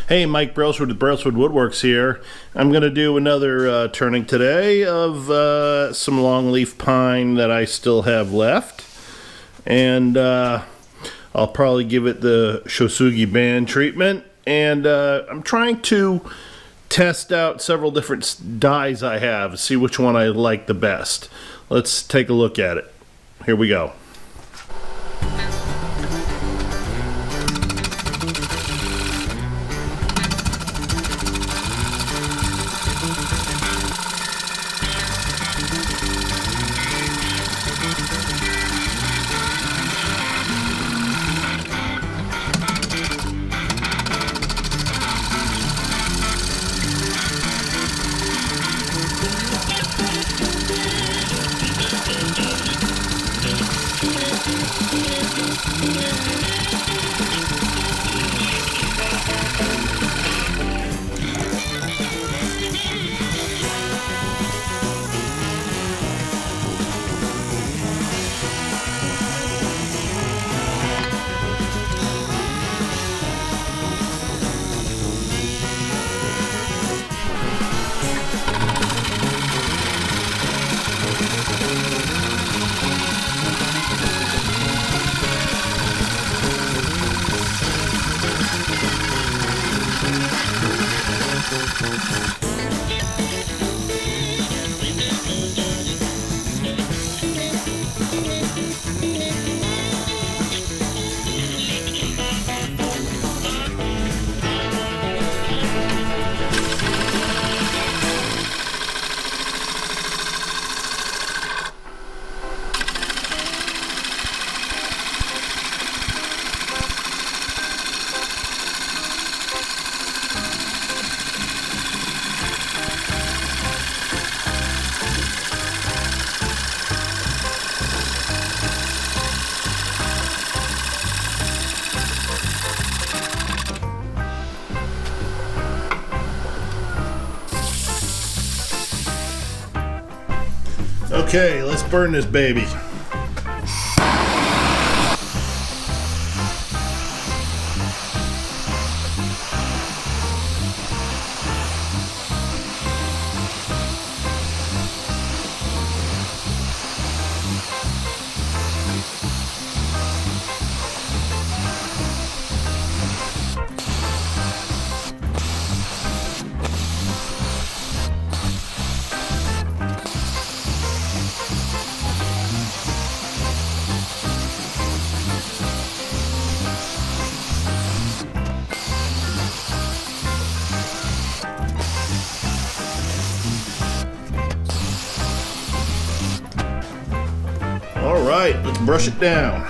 Hey, Mike Brailsford with Brailsford Woodworks here. I'm going to do another turning today of some longleaf pine that I still have left. And I'll probably give it the Shosugi band treatment. And I'm trying to test out several different dyes I have, see which one I like the best. Let's take a look at it. Here we go. Okay, let's burn this baby. All right, let's brush it down.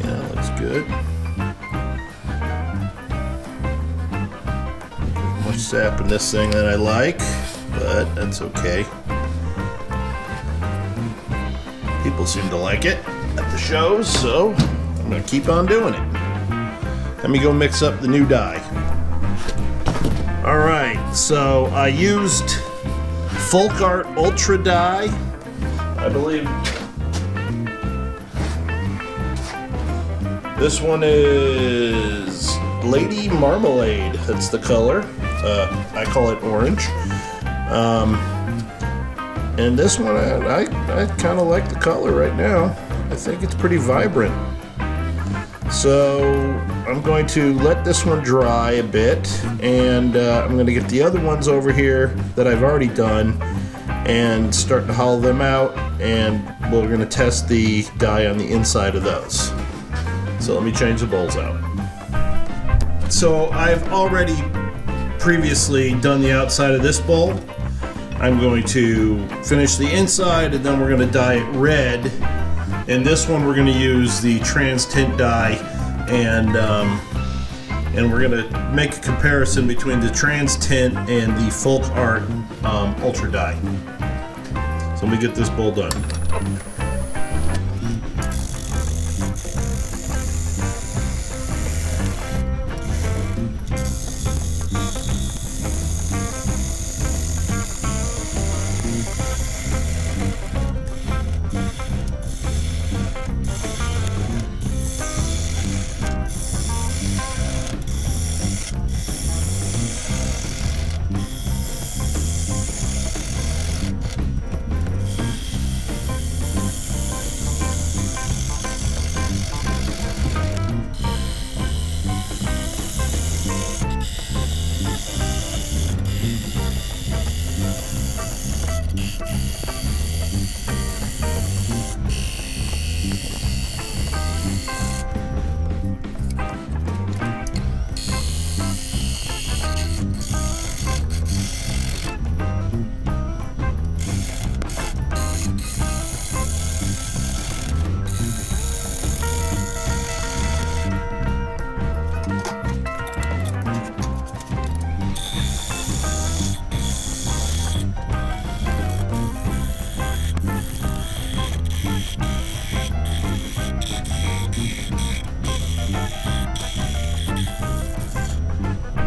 Yeah, looks good. Much sap in this thing that I like, but that's okay. People seem to like it at the shows, so I'm gonna keep on doing it. Let me go mix up the new dye. Alright, so I used Folk Art Ultra Dye, I believe. This one is Lady Marmalade, that's the color. I call it orange. And this one, I kind of like the color right now. I think it's pretty vibrant. So I'm going to let this one dry a bit, and I'm going to get the other ones over here that I've already done and start to hollow them out, and we're going to test the dye on the inside of those. So let me change the bowls out. So I've already previously done the outside of this bowl. I'm going to finish the inside, and then we're going to dye it red. In this one we're going to use the trans tint dye, and we're going to make a comparison between the trans tint and the Folk Art Ultra Dye. So let me get this bowl done.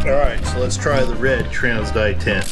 Alright, so let's try the red Trans Dye tint.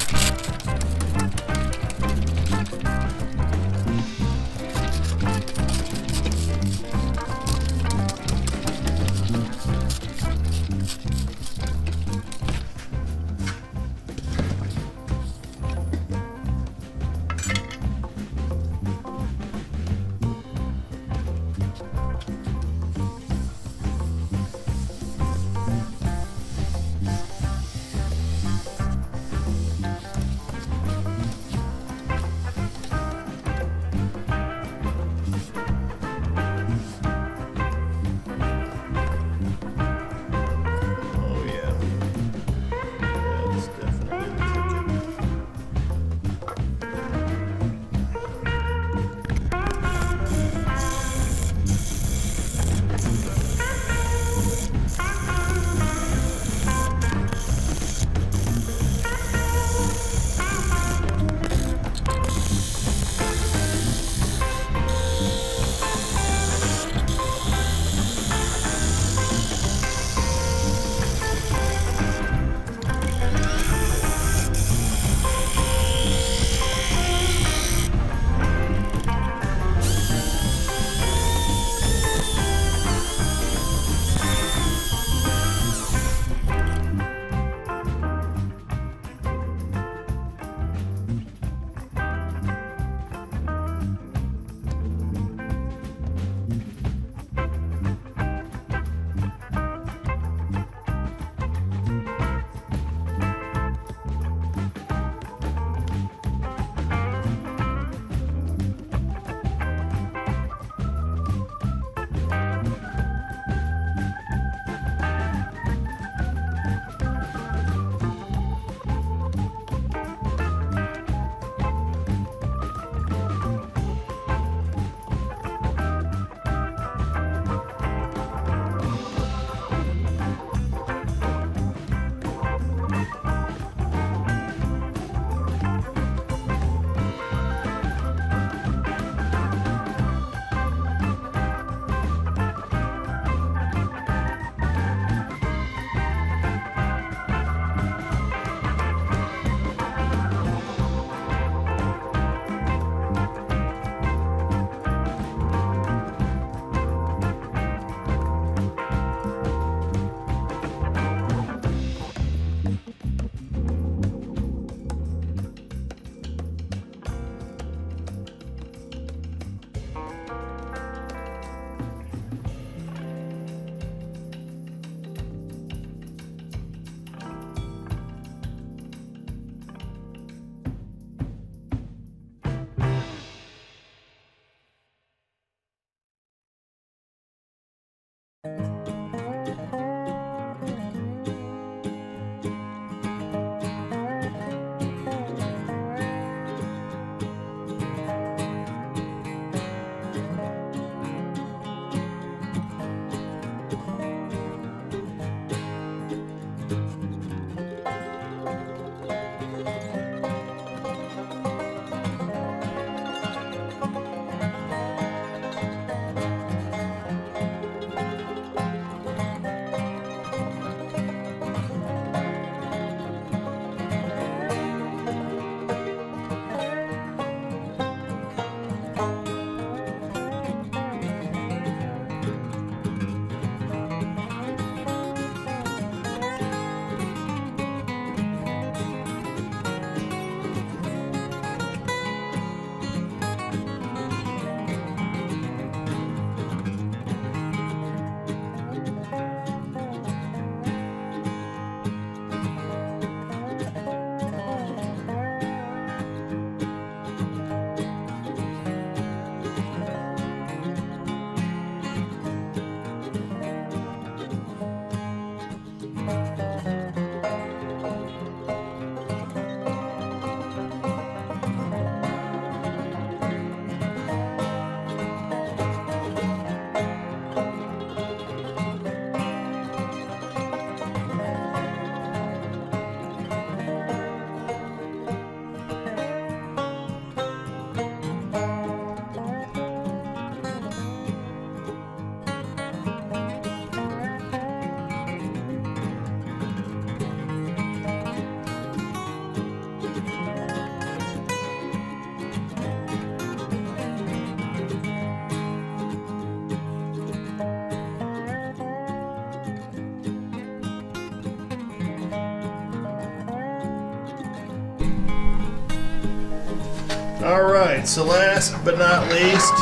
Alright, so last but not least,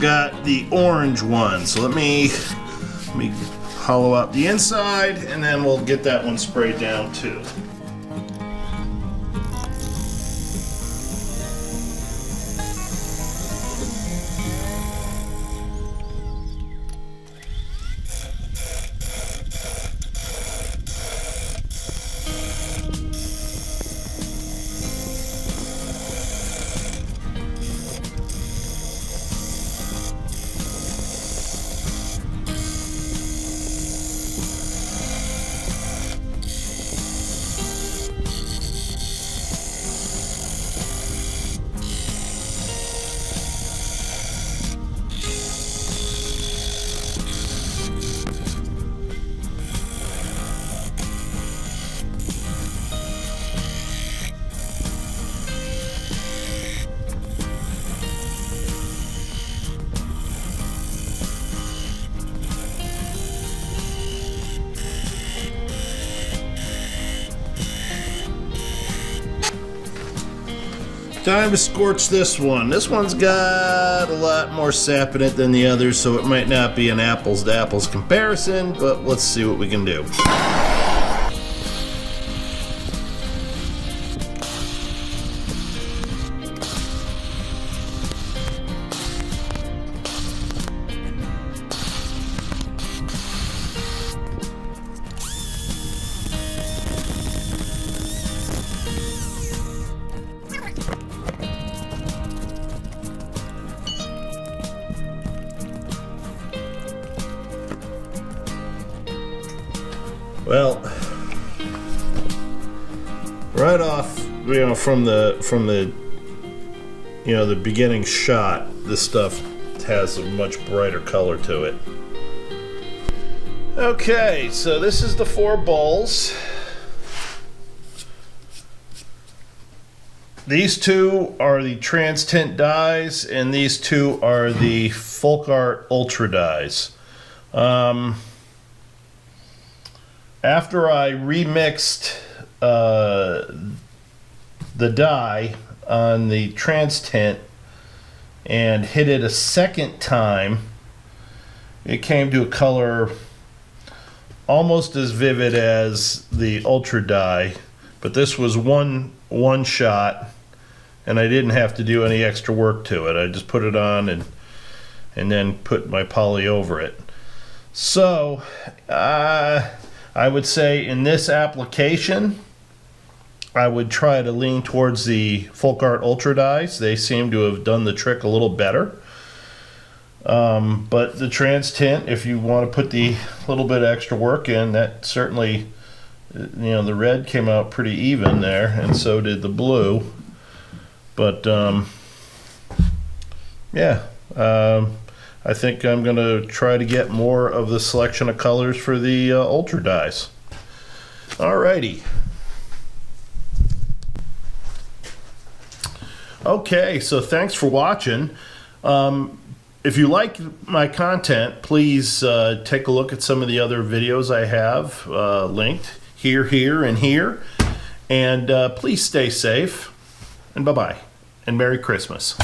got the orange one. So let me hollow out the inside, and then we'll get that one sprayed down too. Time to scorch this one. This one's got a lot more sap in it than the others, so it might not be an apples to apples comparison, but let's see what we can do. Well, right off, from the the beginning shot, this stuff has a much brighter color to it. Okay, so this is the 4 bowls. These 2 are the Trans Tint dyes, and these 2 are the Folk Art Ultra dyes. After I remixed the dye on the Trans Tint and hit it a second time, it came to a color almost as vivid as the Ultra dye, but this was one shot, and I didn't have to do any extra work to it. I just put it on and then put my poly over it. So I would say in this application, I would try to lean towards the Folk Art Ultra dyes. They seem to have done the trick a little better. But the Trans Tint, if you want to put the little bit extra work in, that certainly, the red came out pretty even there, and so did the blue. But yeah, I think I'm going to try to get more of the selection of colors for the Ultra dyes. Alrighty. Okay, so thanks for watching. If you like my content, please take a look at some of the other videos I have linked here, and here. And please stay safe, and bye-bye, and Merry Christmas.